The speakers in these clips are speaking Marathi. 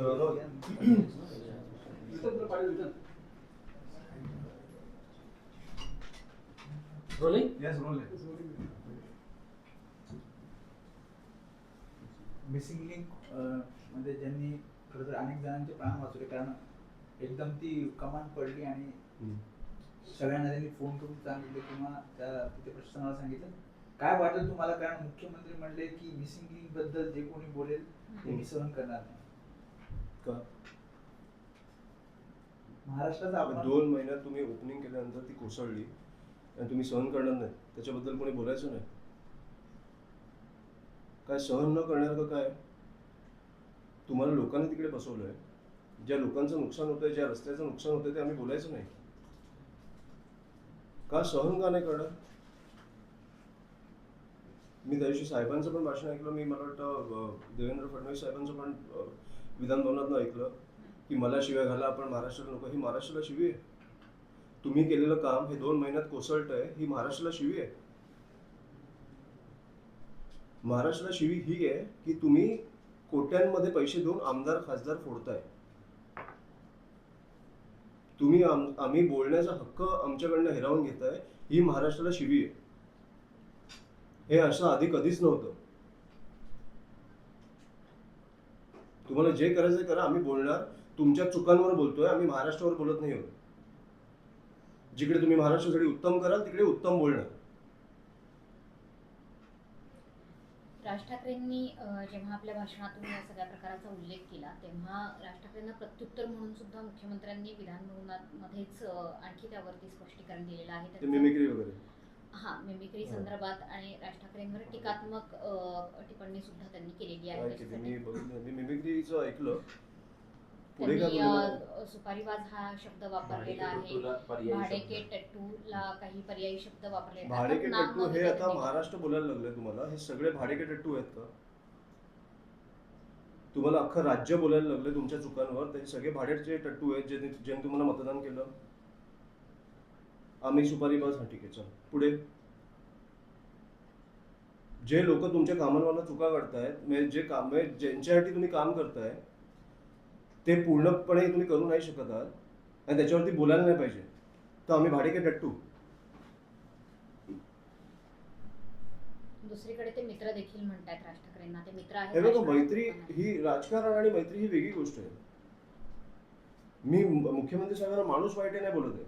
मिसिंग लिंक मध्ये ज्यांनी खरं तर अनेक जणांचे प्राण वाचवले, कारण एकदम ती कमांड पडली आणि सगळ्यांना त्यांनी फोन करून सांगितले किंवा त्या तिथे प्रशासनाला सांगितलं. काय वाटेल तुम्हाला, कारण मुख्यमंत्री म्हणले की मिसिंग लिंक बद्दल जे कोणी बोलेल ते मी सहन करणार नाही. महाराष्ट्राचा 2 महिन्यात तुम्ही ओपनिंग केल्यानंतर ती कोसळली आणि तुम्ही सहन करणार नाही, त्याच्याबद्दल कोणी बोलायचं नाही. काय सहन न करणार का काय? तुम्हाला लोकांनी तिकडे बसवलंय, ज्या लोकांचं नुकसान होतंय, ज्या रस्त्याचं नुकसान होतंय ते आम्ही बोलायचं नाही का? सहन का नाही करणार? मी त्या दिवशी साहेबांचं पण भाषण ऐकलं. मला वाटतं देवेंद्र फडणवीस साहेबांचं पण विधान भवनातनं ऐकलं की मला शिव्या घाला, आपण महाराष्ट्राला नको. ही महाराष्ट्राला शिवी आहे? तुम्ही केलेलं काम हे 2 महिन्यात कोसळतंय, ही महाराष्ट्राला शिवी आहे? महाराष्ट्राला शिवी ही आहे की तुम्ही कोट्यांमध्ये पैसे देऊन आमदार खासदार फोडताय. तुम्ही आम्ही बोलण्याचा हक्क आमच्याकडनं हिरावून घेताय, ही महाराष्ट्राला शिवी आहे. हे असं आधी कधीच नव्हतं. तुम्हाला जे करायचं करा, आम्ही बोलणार. तुमच्या चुकांवर बोलतोय, आम्ही महाराष्ट्रावर बोलत नाही आहोत. जिकडे तुम्ही महाराष्ट्रासाठी उत्तम कराल तिकडे उत्तम बोलणार. राज ठाकरेंनी जेव्हा आपल्या भाषणातून या सगळ्या प्रकाराचा उल्लेख केला, तेव्हा राज ठाकरेंना प्रत्युत्तर म्हणून सुद्धा मुख्यमंत्र्यांनी विधान भवनामध्येच आणखी त्यावरती स्पष्टीकरण दिलेलं आहे. मिमिक्री वगैरे, मिमिक्री संदर्भात आणि राज ठाकरेंवर टीकात्मक टिप्पणी सुद्धा त्यांनी केलेली आहे. मी मिमिक्रीचं ऐकलं. त्यांनी सुपारीबाज हा शब्द वापरलेला आहे. भाडेके टट्टूला काही पर्यायी शब्द वापरले. भाडेके टट्टू हे आता महाराष्ट्र बोलायला लागले तुम्हाला? हे सगळे भाडेके टट्टू आहेत का? तुम्हाला अख्खं राज्य बोलायला लागले तुमच्या चुकांवर? ते सगळे भाडेचे टट्टू आहेत ज्यांनी तुम्हाला मतदान केलं. आम्ही सुपारीबाज, हा ठीक आहे, चल पुढे. जे लोक तुमच्या कामांवर चुका करतायत, जे काम ज्यांच्यासाठी तुम्ही काम करताय ते पूर्णपणे तुम्ही करू नाही शकत आहात आणि त्याच्यावरती बोलायला नाही पाहिजे, तर आम्ही भाडेके टट्टू? दुसरीकडे ते मित्र देखील म्हणतात राज ठाकरेंना, ते मित्र आहेत. हे बघा, मैत्री ही, राजकारण आणि मैत्री ही वेगळी गोष्ट आहे. मी मुख्यमंत्री साहेबांना माणूस वाईट नाही बोलत आहे,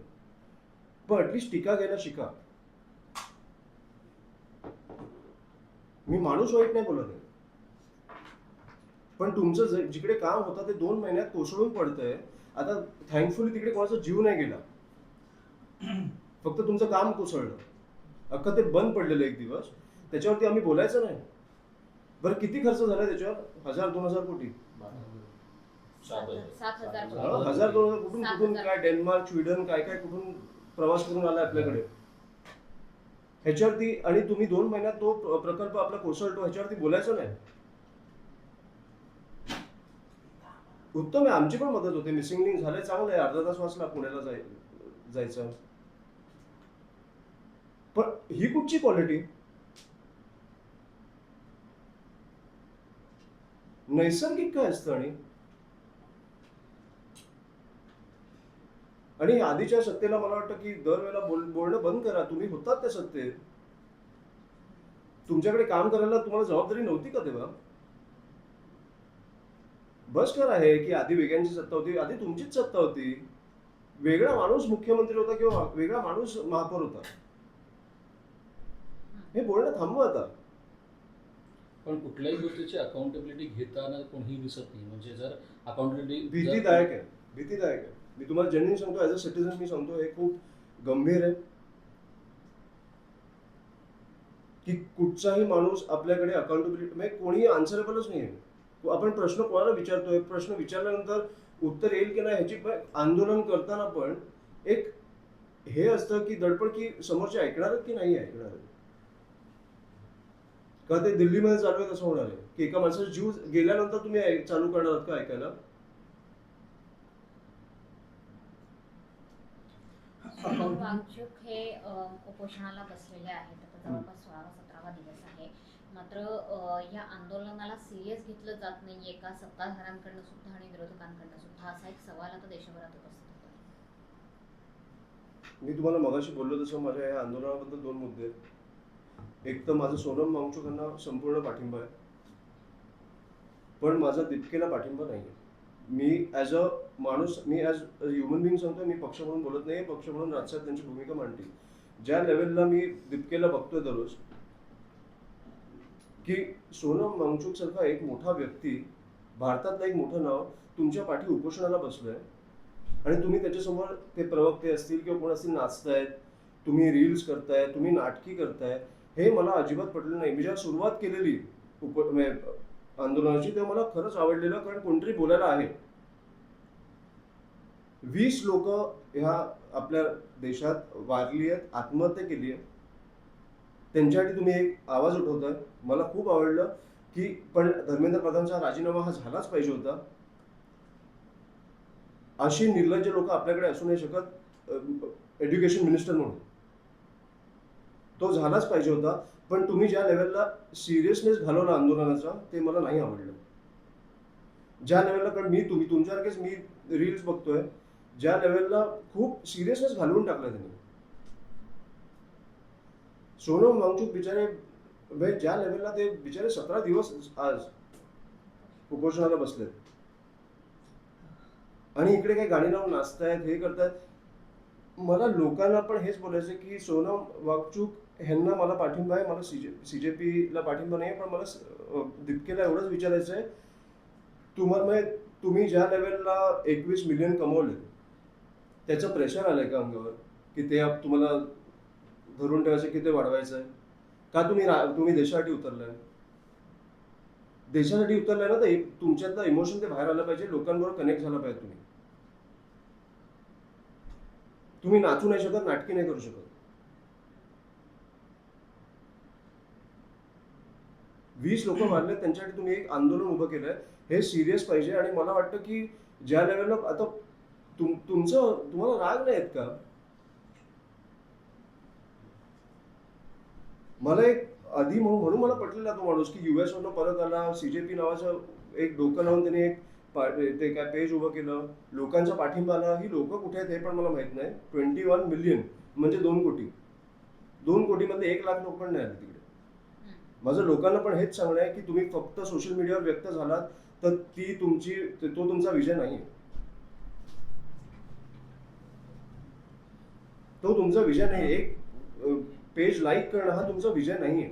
पण ऍटलीस्ट टीका घ्यायला शिका. मी माणूस वाईट नाही बोलत आहे, पण तुमचं जिकडे काम होतं ते 2 महिन्यात कोसळून पडतंय. आता थँकफुली तिकडे कोणाचा जीव नाही गेला, फक्त तुमचं काम कोसळलं. अख्खं ते बंद पडलेलं एक दिवस, त्याच्यावरती आम्ही बोलायचं नाही. बरं, किती खर्च झाला त्याच्यावर? 1000-2000 कोटी. 1000-2000 कुठून कुठून काय, डेन्मार्क, स्वीडन, काय काय कुठून प्रवास करून आला आपल्याकडे ह्याच्यावरती. आणि तुम्ही 2 महिन्यात तो प्रकल्प आपला कोसळतो, ह्याच्यावरती बोलायचं नाही. उत्तम आहे, आमची पण मदत होते. मिसिंग लिंक झालंय, चांगलं आहे. अर्धा तास वाचला पुण्याला जायचं. पण ही कुठची क्वालिटी? नैसर्गिक काय असतं? आणि आधीच्या सत्तेला मला वाटतं की दरवेळेला बोलणं बंद करा. तुम्ही होतात त्या सत्तेत, तुमच्याकडे काम करायला तुम्हाला जबाबदारी नव्हती का तेव्हा? बस करा हे की आधी वेगळ्यांची सत्ता होती, आधी तुमचीच सत्ता होती. वेगळा माणूस मुख्यमंत्री होता किंवा वेगळा माणूस महापौर होता. हे बोलणं थांबवा आता. पण कुठल्याही गोष्टीची अकाउंटेबिलिटी घेताना कोणीही दिसत नाही. म्हणजे जर अकाउंटेबिलिटी भीतीदायक आहे. मी तुम्हाला जेन्युइन सांगतो, ऍज अ सिटीजन मी सांगतो, हे खूप गंभीर आहे की कुठचाही माणूस आपल्याकडे अकाउंटेबिलिटी म्हणजे कोणी आन्सरेबलच नाही आहे. आपण प्रश्न कोणाला विचारतोय, प्रश्न विचारल्यानंतर उत्तर येईल की नाही ह्याची आंदोलन करताना पण एक हे असतं की दडपण की समोरचे ऐकणार की नाही ऐकणार. का ते दिल्लीमध्ये चालू आहे तसं होणार आहे की एका माणसाचा जीव गेल्यानंतर तुम्ही चालू करणार आहात का ऐकायला? वांगचूक हे उपोषणाला बसलेले आहेत. आता जवळपास 16वा-17वा दिवस आहे. मात्र या आंदोलनाला सिरियस घेतलं जात नाहीये का सत्ताधाऱ्यांकडनं सुद्धा आणि विरोधकांकडनं सुद्धा, असा एक सवाल आता देशभरात उपस्थित होतो. मी तुम्हाला मगाशी बोललो तसं माझ्या या आंदोलनाबद्दल 2 मुद्दे आहेत. एक तर माझं सोनम वांगचुक यांना संपूर्ण पाठिंबा आहे, पण माझा दीपकेला पाठिंबा नाही आहे. मी ॲज अ माणूस, मी ॲज अ ह्युमन बिंग सांगतोय, मी पक्ष म्हणून बोलत नाही, पक्ष म्हणून राजसाहेब त्यांची भूमिका मांडतील. ज्या लेवलला मी दीपकेला बघतोय दररोज, की सोनम वांगचुक सारखा एक मोठा व्यक्ती, भारतातलं एक मोठं नाव तुमच्या पाठी उपोषणाला बसलंय आणि तुम्ही त्याच्यासमोर ते प्रवक्ते असतील किंवा कोण असतील नाचतायत, तुम्ही रील्स करताय, तुम्ही नाटकी करताय, हे मला अजिबात पटलं नाही. मी जेव्हा सुरुवात केलेली आंदोलनाची तेव्हा मला खरंच आवडलेलं, कारण कोणतरी बोलायला आहे. 20 लोक ह्या आपल्या देशात वारली आहेत, आत्महत्या केली आहे, त्यांच्यासाठी तुम्ही एक आवाज उठवताय. मला खूप आवडलं की पण धर्मेंद्र प्रधानचा राजीनामा हा झालाच पाहिजे होता. अशी निर्लज्ज लोक आपल्याकडे असू नाही शकत एज्युकेशन मिनिस्टर म्हणून. तो झालाच पाहिजे होता. पण तुम्ही ज्या लेवलला सिरियसनेस घालवला आंदोलनाचा, ते मला नाही आवडलं. ज्या लेवलला, कारण मी तुमच्यासारखेच मी रील्स बघतोय, ज्या लेवलला खूप सिरियसनेस घालवून टाकला त्यांनी. सोनम वांगचुक बिचारे, ज्या लेवलला ते बिचारे 17 दिवस आज उपोषणाला बसलेत आणि इकडे काही गाणी लावून नाचतायत, हे करतायत. मला लोकांना पण हेच बोलायचं की सोनम वांगचुक ह्यांना मला पाठिंबा आहे, मला सीजेपीला पाठिंबा नाही, पण मला दीपकेला एवढंच विचारायचं आहे, तुम्ही ज्या लेवलला 21 मिलियन कमवले, त्याचं प्रेशर आलंय का अंगावर की ते तुम्हाला धरून ठेवायचं की ते वाढवायचं आहे का? तुम्ही देशासाठी उतरलाय. देशासाठी उतरलाय ना, तर तुमच्यातलं इमोशन ते बाहेर आलं पाहिजे, लोकांबरोबर कनेक्ट झाला पाहिजे. तुम्ही नाचू नाही शकत, नाटकी नाही करू शकत. 20 लोक मारले, त्यांच्यासाठी तुम्ही एक आंदोलन उभं केलंय, हे सिरियस पाहिजे. आणि मला वाटतं की ज्या लेवलला आता तुम्हाला राग नाही आहेत का? मला एक आधी म्हणून मला पटलेला तो माणूस की US वरनं परत आला, सीजेपी नावाचं एक डोकं लावून त्याने एक ते काय पेज उभं केलं, लोकांचा पाठिंबा आला. ही लोक कुठे आहेत हे पण मला माहित नाही. 21 मिलियन म्हणजे 2 कोटी. 2 कोटीमध्ये 1 लाख लोक पण नाही आले तिकडे. माझं लोकांना पण हेच सांगणं आहे की तुम्ही फक्त सोशल मीडियावर व्यक्त झालात तर तो तुमचा विजय नाही. तो तुमचा विजय नाही. एक पेज लाईक करणं हा तुमचा विजय नाहीये.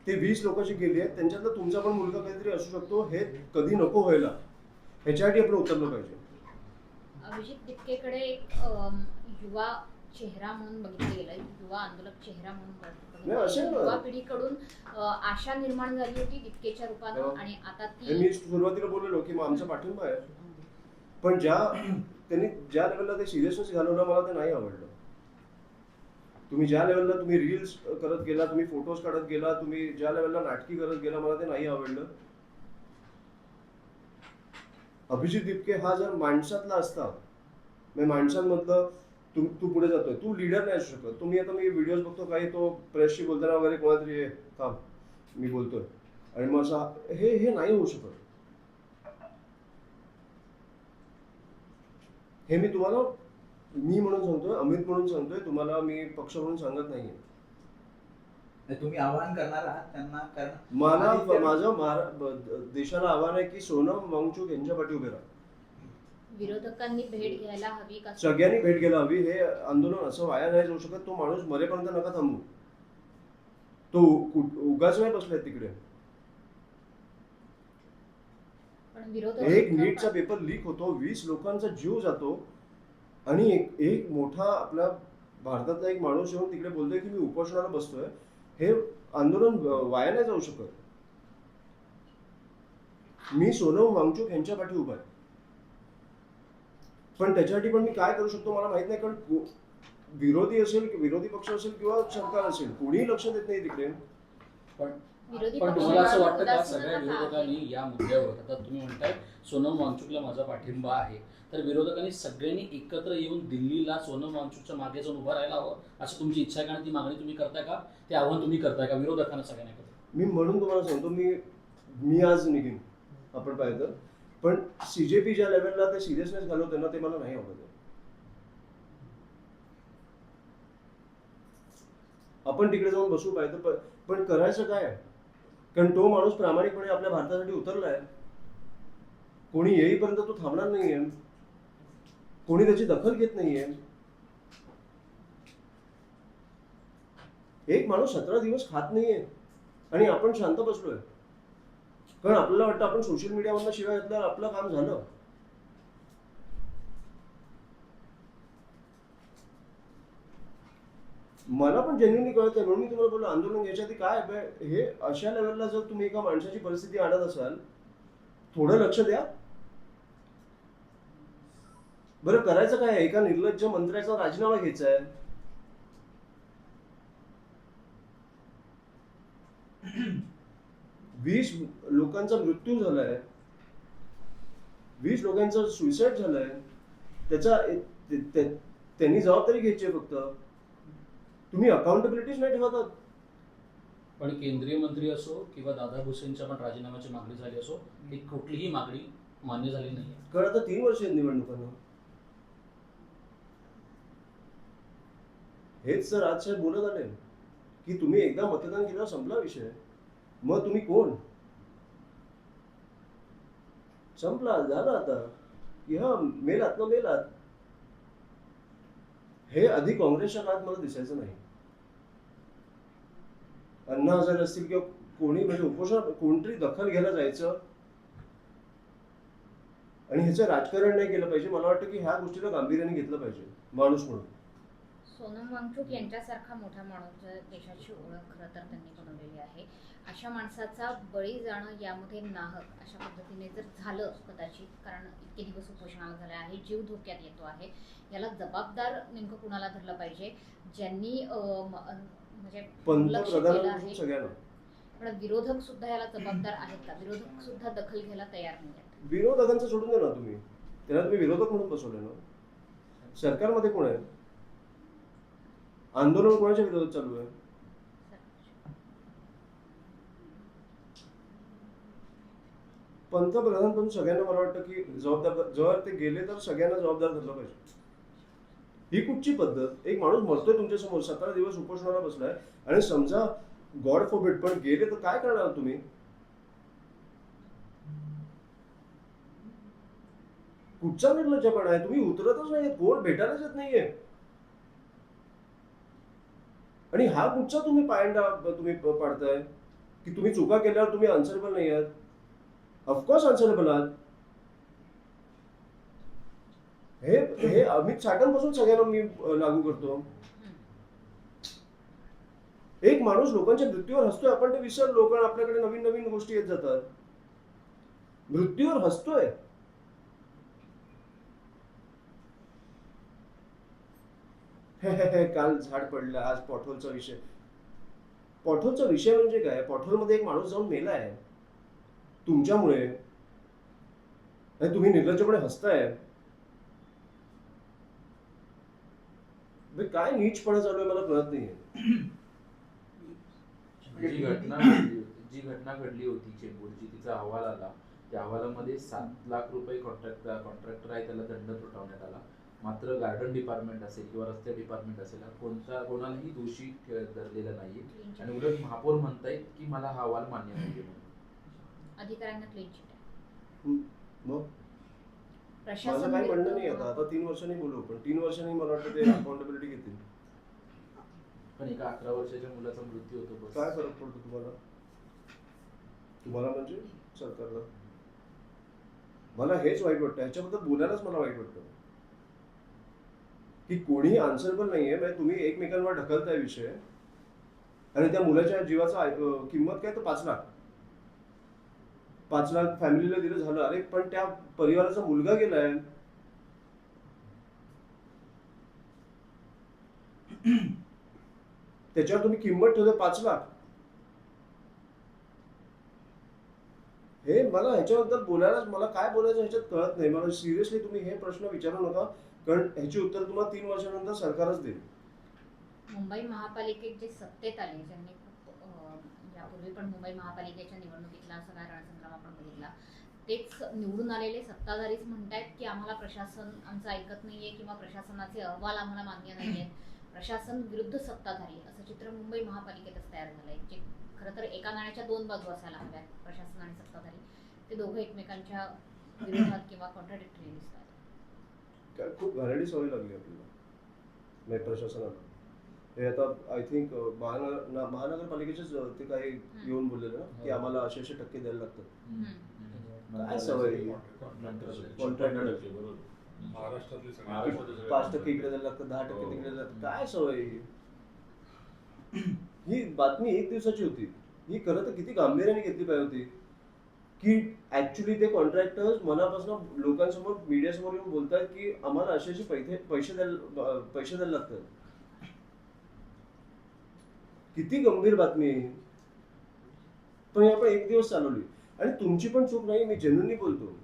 ते 20 लोकांची गेली आहेत, त्यांच्यातला तुमचा पण मुलगा काहीतरी असू शकतो, हे कधी नको व्हायला. ह्याच्यासाठी आपण उतरलं पाहिजे. अभिजित दीपकेकडे एक युवा चेहरा म्हणून बघितलं गेलं, युवा आंदोलक चेहरा म्हणून बघितलं. युवा पिढीकडून आशा निर्माण झाली होती दीपकेच्या रूपानं, आणि आता ती, मी सुरुवातीला बोललेलो की आमचा पाठिंबा आहे, पण त्यांनी ज्या लेवलला ते सिरियसनेस घालवलं, मला ते नाही आवडलं. तुम्ही ज्या लेवलला तुम्ही रील्स करत गेला, तुम्ही फोटोज काढत गेला, तुम्ही ज्या लेवलला नाटकी करत गेला, मला ते नाही आवडलं. अभिजित दीपके हा जर माणसातला असता, माणसांमधलं तू पुढे जातोय, तू लीडर नाही असू शकत. मी व्हिडिओज बघतो, काही तो प्रेसशी बोलताना वगैरे कोणातरी थांब मी बोलतोय, आणि मग असं हे नाही होऊ शकत. हे मी तुम्हाला, मी म्हणून सांगतोय, अमित म्हणून सांगतोय तुम्हाला, मी पक्ष म्हणून सांगत नाहीये. तुम्ही आवाहन करणार आहात त्यांना? कारण माझं देशाला आव्हान आहे की सोनम वांगचुक यांच्या पाठी उभे राहा. विरोधकांनी भेट घ्यायला हवी का? सगळ्यांनी भेट घ्यायला हवी. हे आंदोलन असं वाया नाही जाऊ शकत. तो माणूस मरेपर्यंत नका थांबू. तो उगाच नाही बसलाय तिकडे. एक नीटचा पेपर लीक होतो, 20 लोकांचा जीव जातो, आणि एक मोठा आपला भारतातला एक माणूस येऊन तिकडे बोलतोय की मी उपोषणाला बसतोय. हे आंदोलन वाया नाही जाऊ शकत. मी सोनम वांगचुक यांच्या पाठी उभा आहे, पण त्याच्यासाठी पण मी काय करू शकतो मला माहित नाही. कारण विरोधी पक्ष असेल किंवा सरकार असेल, कोणीही लक्ष देत नाही तिकडे. पण विरोधी पण तुम्हाला असं वाटतं का उदासीनता सगळ्या का विरोधकांनी आहे? या मुद्द्यावर, आता तुम्ही म्हणताय सोनम वांगचुकला माझा पाठिंबा आहे, तर विरोधकांनी सगळ्यांनी एकत्र येऊन दिल्लीला सोनम वांगचुकच्या मागे जाऊन उभं राहायला हवं असं तुमची इच्छा आहे का? आणि ती मागणी तुम्ही करताय का? ते आव्हान तुम्ही करताय का विरोधकांना सगळ्यांना एकत्र? मी म्हणून तुम्हाला सांगतो, मी आज निघेन आपण पाहिलं, पण CJP ज्या लेवलला ते सिरियसनेस घालवते ना, ते मला नाही आवडत आहे. आपण तिकडे जाऊन बसू पाहिजे, पण करायचं काय? कारण तो माणूस प्रामाणिकपणे आपल्या भारतासाठी उतरलाय. कोणी येईपर्यंत तो थांबणार नाहीये, कोणी त्याची दखल घेत नाहीये. एक माणूस 17 दिवस खात नाहीये आणि आपण शांत बसलोय, कारण आपल्याला वाटतं आपण सोशल मीडियावरनं शिवाय घातल्यावर आपलं काम झालं. मला पण जेन्युइनली कळत नाही, म्हणून मी तुम्हाला बोललो आंदोलन घ्यायच्या आधी काय हे अशा लेवलला जर तुम्ही एका माणसाची परिस्थिती आणत असाल, थोडं लक्ष द्या. बरं करायचं काय? एका निर्लज्ज मंत्र्याचा राजीनामा घ्यायचा आहे. वीस लोकांचा मृत्यू झालाय, 20 लोकांचं सुसाईड झालंय. त्याचा त्यांनी जबाबदारी घ्यायची आहे. फक्त तुम्ही अकाउंटेबिलिटीच नाही ठेवतात. पण केंद्रीय मंत्री असो किंवा दादा भुसेंच्या पण राजीनाम्याची मागणी झाली असो, ही कुठलीही मागणी मान्य झाली नाही. कारण आता 3 वर्ष आहेत निवडणुकांना. हेच तर आज साहेब बोलत आले की तुम्ही एकदा मतदान केल्यावर संपला विषय. मग तुम्ही कोण? संपला, झालं आता की हा मेलात ना मेलात. हे आधी काँग्रेसच्या काळात मला दिसायचं नाही. अण्णा हजारे असतील किंवा कोणी म्हणजे उपोषण कोणतरी दखल घ्यायला जायचं आणि ह्याचं राजकारण नाही केलं पाहिजे. मला वाटतं की ह्या गोष्टीला गांभीर्याने घेतलं पाहिजे माणूस म्हणून. सोनम वांगचुक यांच्यासारखा मोठा माणूस जर देशाची ओळख खरं तर त्यांनी बनवलेली आहे, अशा माणसाचा बळी जाणं यामध्ये नाहक अशा पद्धतीने जर झालं कदाचित, कारण इतके दिवस उपोषणाला झाले आहे, जीव धोक्यात येतो आहे, याला जबाबदार नेमकं कुणाला धरलं पाहिजे? ज्यांनी म्हणजे दुर्लक्ष केलं पंतप्रधान आहे. सगळ्यांना. पण विरोधक सुद्धा याला जबाबदार आहेत का? विरोधक सुद्धा दखल घ्यायला तयार नाही आहेत. विरोधकांचं सोडून द्या ना तुम्ही, त्याला तुम्ही विरोधक म्हणून बसवले ना. सरकारमध्ये कोण आहे? आंदोलन कोणाच्या विरोधात चालू आहे? पंतप्रधान पण सगळ्यांना मला वाटतं की जबाबदार, जर ते गेले तर सगळ्यांना जबाबदार धरलं पाहिजे. ही कुठची पद्धत? एक माणूस मरतोय तुमच्या समोर, 17 दिवस उपोषणाला बसलाय, आणि समजा गॉड फॉरबिड पण गेले तर काय करणार तुम्ही? कुठचा निर्लज्जपणा आहे? तुम्ही उतरतच नाहीये, कोण भेटायलाच येत नाहीये. आणि हा कुठचा तुम्ही पायंडा तुम्ही पाडताय की तुम्ही चुका केल्यावर तुम्ही आन्सरेबल नाही आहात? ऑफकोर्स आन्सरेबल आहात. हे अमित साठ्यांपासून सगळ्यांना मी लागू करतो. एक माणूस लोकांच्या मृत्यूवर हसतोय, आपण ते विसरलो, कारण आपल्याकडे नवीन नवीन गोष्टी येत जातात. मृत्यूवर हसतोय. काल झाड पडलं, आज पॉटहोलचा विषय. पॉटहोलचा विषय म्हणजे काय? पॉटहोलमध्ये एक माणूस जाऊन मेलाय तुमच्यामुळे, आणि तुम्ही निर्लज्जपणे हसताय. काय नीचपणा चालू आहे मला कळत नाहीये. जी घटना घडली होती चेंबूरची, तिचा अहवाल आला. त्या अहवालामध्ये 7 लाख रुपये कॉन्ट्रॅक्टर आहे त्याला दंड ठोठावण्यात आला. मात्र गार्डन डिपार्टमेंट असेल किंवा रस्ते डिपार्टमेंट असेल, कोणालाही दोषी धरलेला नाहीये. आणि उलट महापौर म्हणतायत की मला हा अहवाल मान्य नाहीये म्हणून. अधिकाऱ्यांना क्लीन चिट आहे. मग प्रशासन माझं काय म्हणणं विरुद्ध नाही आता 3 वर्षांनी बोलू, पण 3 वर्षांनी मला वाटतं ते अकाउंटेबिलिटी घेतील. पण एका 11 वर्षाच्या मुलाचा मृत्यू होतो, बस. काय फरक पडतो तुम्हाला? तुम्हाला म्हणजे सरकारला? मला हेच वाईट वाटतं, ह्याच्याबद्दल बोलायलाच मला वाईट वाटतं की कोणीही आन्सरेबल नाहीये. म्हणजे तुम्ही एकमेकांवर ढकलताय विषय, आणि त्या मुलाच्या जीवाचा किंमत काय तर 5 लाख. 5 लाख फॅमिलीला दिलं झालं. अरे पण त्या परिवाराचा मुलगा गेलाय. त्याच्यावर तुम्ही किंमत ठेवता 5 लाख. हे मला ह्याच्याबद्दल बोलायला मला काय बोलायचं ह्याच्यात कळत नाही. मला सिरियसली तुम्ही हे प्रश्न विचारू नका, कारण ह्याची उत्तर तुम्हाला 3 वर्षानंतर सरकारच देईल. मुंबई महापालिकेत जे सत्तेत आले, ज्यांनी खूप यापूर्वी पण मुंबई महापालिकेच्या निवडणुकीतला सगळा रणसंग्राम आपण बघितला, तेच निवडून आलेले सत्ताधारीच म्हणतायत की आम्हाला प्रशासन आमचं ऐकत नाहीये किंवा प्रशासनाचे अहवाल आम्हाला मान्य नाहीयेत. प्रशासन विरुद्ध सत्ताधारी असं चित्र मुंबई महापालिकेतच तयार झालंय, जे खरं तर एका नाण्याच्या 2 बाजू असायला हव्यात. प्रशासन आणि सत्ताधारी ते दोघं एकमेकांच्या विरोधात किंवा कॉन्ट्राडिक्टरी दिसतात. काय खूप घाणेरडी सवय लागली आपल्याला नाही प्रशासनाला. हे आता आय थिंक महानगरपालिकेचेच ते काही येऊन बोललेलं ना की आम्हाला असे टक्के द्यायला लागतात. काय सवय आहे? कॉन्ट्रॅक्टर महाराष्ट्रातले सगळे 5% इकडे द्यायला लागतं, 10% तिकडे द्यायला लागतं. काय सवय आहे ही? ही बातमी 1 दिवसाची होती. ही खरं तर किती गांभीर्याने घेतली पाहिजे होती की ऍक्च्युली ते कॉन्ट्रॅक्टर्स मनापासून लोकांसमोर मीडियासमोर येऊन बोलतात की आम्हाला असे पैसे द्यायला लागतात. किती गंभीर बातमी आहे. पण हे आपण 1 दिवस चालवली आणि तुमची पण चूक नाही, मी जेन्युइनली बोलतो.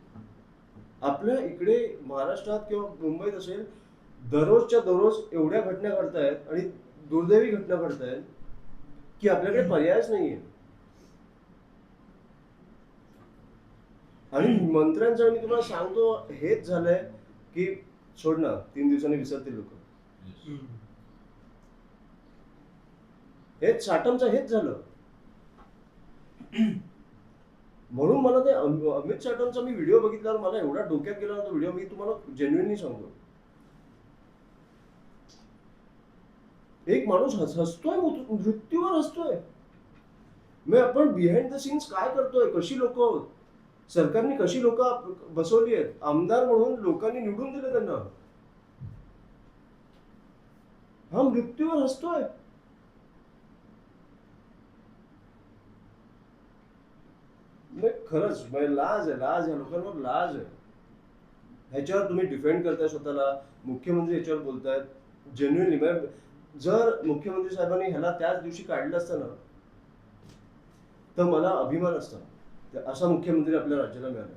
आपल्या इकडे महाराष्ट्रात किंवा मुंबईत असेल दररोजच्या दररोज एवढ्या घटना घडतायत आणि दुर्दैवी घटना घडतायत की आपल्याकडे पर्यायच नाहीये. आणि मंत्र्यांचं मी तुम्हाला सांगतो हेच झालंय की सोड ना, 3 दिवसांनी विसरतील लोक. हेच साटमचं हेच झालं. म्हणून मला ते अमित साटमचा मी व्हिडिओ बघितल्यावर मला एवढा डोक्यात गेला होता व्हिडिओ, मी तुम्हाला जेन्युइनली सांगतो. एक माणूस हसतोय, मृत्यूवर हसतोय. मग आपण बिहाइंड द सीन्स काय करतोय, कशी लोक आहोत, सरकारने कशी लोक बसवली आहेत, आमदार म्हणून लोकांनी निवडून दिले त्यांना. हा मृत्यूवर हसतोय. खरंच लाज आहे, लाज आहे, लोकांवर लाज आहे. ह्याच्यावर तुम्ही डिफेंड करताय स्वतःला, मुख्यमंत्री ह्याच्यावर बोलतायत. जेन्युइनली जर मुख्यमंत्री साहेबांनी ह्याला त्याच दिवशी काढलं असतं ना तर मला अभिमान असता. असा मुख्यमंत्री आपल्या राज्याला मिळाला.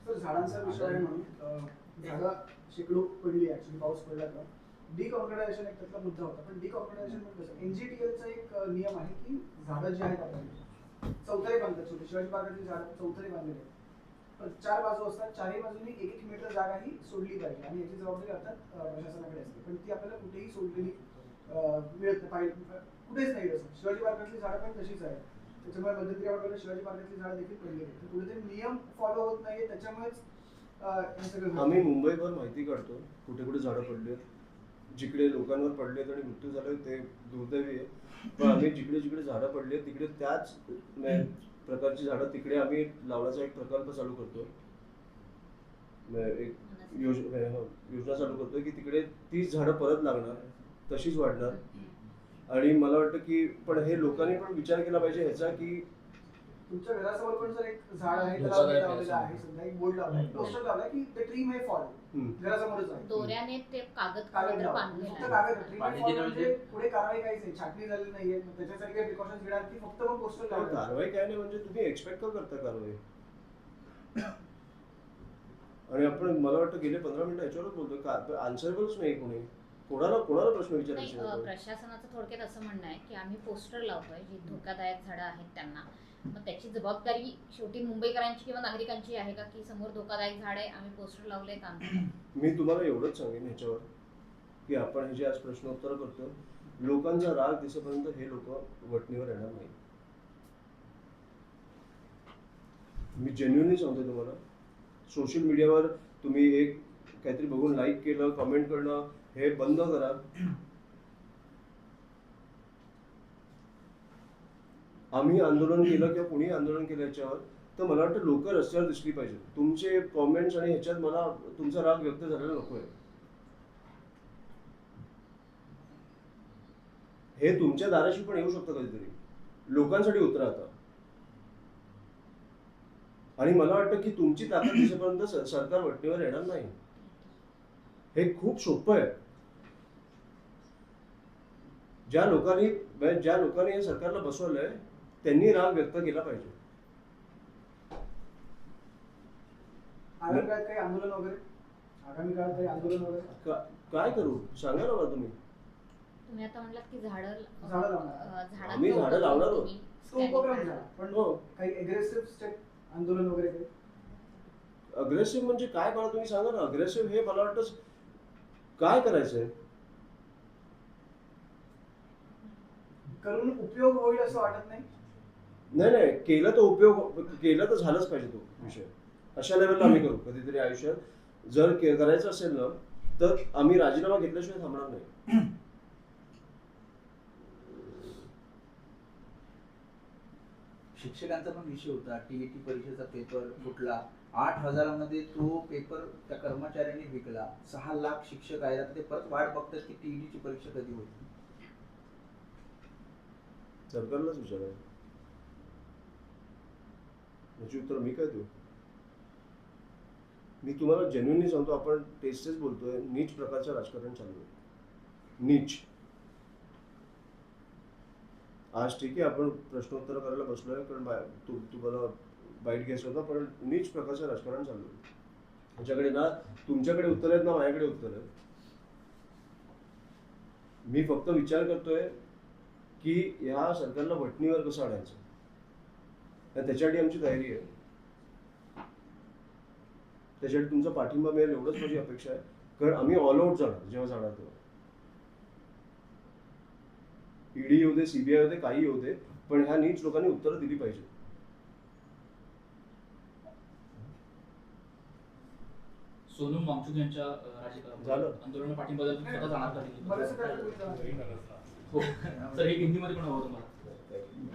सर झाडांचा विषय आहे म्हणून झाडं शेकडो पडली, ऍक्च्युली पाऊस पडला तर डिकॉन्क्रिटायझेशन एक त्यातला मुद्दा होता. पण डिकॉन्क्रिटायझेशन म्हणजे कसं, NGTLचा एक नियम आहे की झाडं जी आहेत आपल्याला चौथरे बांधतात, छोटे शिवाजी पार्कातली झाडं चौथरे बांधलेले आहेत. पण 4 बाजू असतात, 4ही बाजूनी 1-1 मीटर जागा ही सोडली पाहिजे आणि याची जबाबदारी अर्थात प्रशासनाकडे असते. पण ती आपल्याला कुठेही सोडलेली मिळत नाही, कुठेच नाही. तसं शिवाजी पार्कातली झाडं पण तशीच आहे. त्याच्यामुळे मध्यंतरी आपण शिवाजी पार्कातली झाडं देखील पडली आहेत. कुठेतरी नियम फॉलो होत नाहीये, त्याच्यामुळेच हे सगळं. आम्ही मुंबईभर माहिती काढतो कुठे कुठे झाडं पडली, जिकडे लोकांवर पडलेत आणि मृत्यू झाले ते दुर्दैवी आहे. पण आम्ही जिकडे जिकडे झाडं पडली तिकडे त्याच प्रकारची झाडं तिकडे आम्ही लावण्याचा एक प्रकल्प चालू करतो. एक योजना चालू करतो की तिकडे 30 झाडं परत लागणार, तशीच वाढणार. आणि मला वाटतं की पण हे लोकांनी पण विचार केला पाहिजे ह्याचा की तुमच्या घरासमोर पण जर एक झाड आहे, त्याला लावलेलं आहे, समजा एक बोर्ड लावलाय, पोस्टर लावलाय की द ट्री मे फॉल, घरासमोरच आहे. दोऱ्याने ते कागद कागद बांधलेलं फक्त आहे. कागद, ट्री पाणी मे फॉल दिलं म्हणजे पुढे कारवाई काहीच नाही, छाटणी झालेली नाहीये. त्याच्यासाठी काही प्रिकॉशन्स घेणार की फक्त मग पोस्टर लावलं. कारवाई काय नाही, म्हणजे तुम्ही एक्सपेक्ट का करता कारवाई. आणि आपण मला वाटतं गेले 15 मिनिटं याच्यावरच बोलतोय, आन्सरेबलच नाही कोणी. कोणाला प्रश्न विचारायचे. प्रशासनाचं थोडक्यात असं म्हणणं आहे की आम्ही पोस्टर लावतोय जी धोकादायक झाडं आहेत त्यांना, मग त्याची जबाबदारी शेवटी मुंबईकरांची किंवा नागरिकांची आहे का की समोर धोकादायक झाड आहे, आम्ही पोस्टर लावले काम. मी तुम्हाला एवढंच सांगेन ह्याच्यावर की आपण हे जे आज प्रश्नोत्तर करतो, लोकांचा राग दिसेपर्यंत हे लोक वटणीवर येणार नाही. मी जेन्युइनली सांगतोय तुम्हाला. सोशल मीडियावर तुम्ही एक काहीतरी बघून लाईक केलं, कमेंट करणं हे बंद करा. आम्ही आंदोलन केलं किंवा कुणी आंदोलन केलं याच्यावर, तर मला वाटतं लोक रस्त्यावर दिसली पाहिजे. तुमचे कॉमेंट्स आणि ह्याच्यात मला तुमचा राग व्यक्त झालेला नकोय. हे तुमच्या दाराशी पण येऊ शकतं कधीतरी. लोकांसाठी उतरा आता. आणि मला वाटतं की तुमची ताकद दिसेपर्यंत सरकार वटणीवर येणार नाही. हे खूप सोपं आहे. ज्या लोकांनी या सरकारला बसवलंय त्यांनी राग व्यक्त केला पाहिजे. आगामी काळात काही आंदोलन वगैरे काय करू सांगा ना मला तुम्ही. तुम्ही आता म्हणलात की झाडं लावणार. आम्ही झाडं लावणार आहोत. तो उपक्रम झाला पण हो. काही अग्रेसिव्ह स्टेप आंदोलन वगैरे काही अग्रेसिव्ह म्हणजे काय मला तुम्ही सांगा ना. अग्रेसिव्ह हे मला वाटतं काय करायचंय. करून उपयोग होईल असं वाटत नाही. नाही केलं तर झालंच पाहिजे तो विषय. अशा लेवलला आम्ही करू कधीतरी आयुष्यात. जर करायचं असेल ना तर आम्ही राजीनामा घेतल्याशिवाय थांबणार नाही. शिक्षकांचा पण विषय होता. टीईटी परीक्षेचा पेपर फुटला. 8,000 मध्ये तो पेपर त्या कर्मचाऱ्यांनी विकला. 6 लाख शिक्षक आहेत. आता ते परत वाट बघतात की टीईटीची परीक्षा कधी होईल. सरकारलाच विचारा. याची उत्तर मी काय देऊ. मी तुम्हाला जेन्युइनली सांगतो, आपण तेच बोलतोय. नीच प्रकारचं राजकारण चालू आहे. नीच. आज ठीक आहे आपण प्रश्नोत्तर करायला बसलोय कारण तुम्हाला बाईट घ्यायचं होतं, पण नीच प्रकारचं राजकारण चालू आहे. त्याच्याकडे ना तुमच्याकडे उत्तर आहेत ना माझ्याकडे उत्तर आहे. मी फक्त विचार करतोय की या सरकारला वटणीवर कसं आणायचं. त्याच्यासाठी आमची तयारी आहे. त्याच्यासाठी तुमचा पाठिंबा मिळेल एवढंच माझी अपेक्षा आहे. कारण आम्ही ऑल आउट जाणार जेव्हा जाणार तेव्हा. ईडी येऊ दे, सीबीआय येऊ दे, काही येऊ दे, पण ह्या नीच लोकांनी उत्तरं दिली पाहिजे. सोनम वांगचुक यांच्या झालं. आंदोलनाला पाठिंबा देऊन स्वतः जाणार का दिल्लीमध्ये? बरेचसे त्याच्यात हो. तर हे हिंदीमध्ये पण हवं तुम्हाला.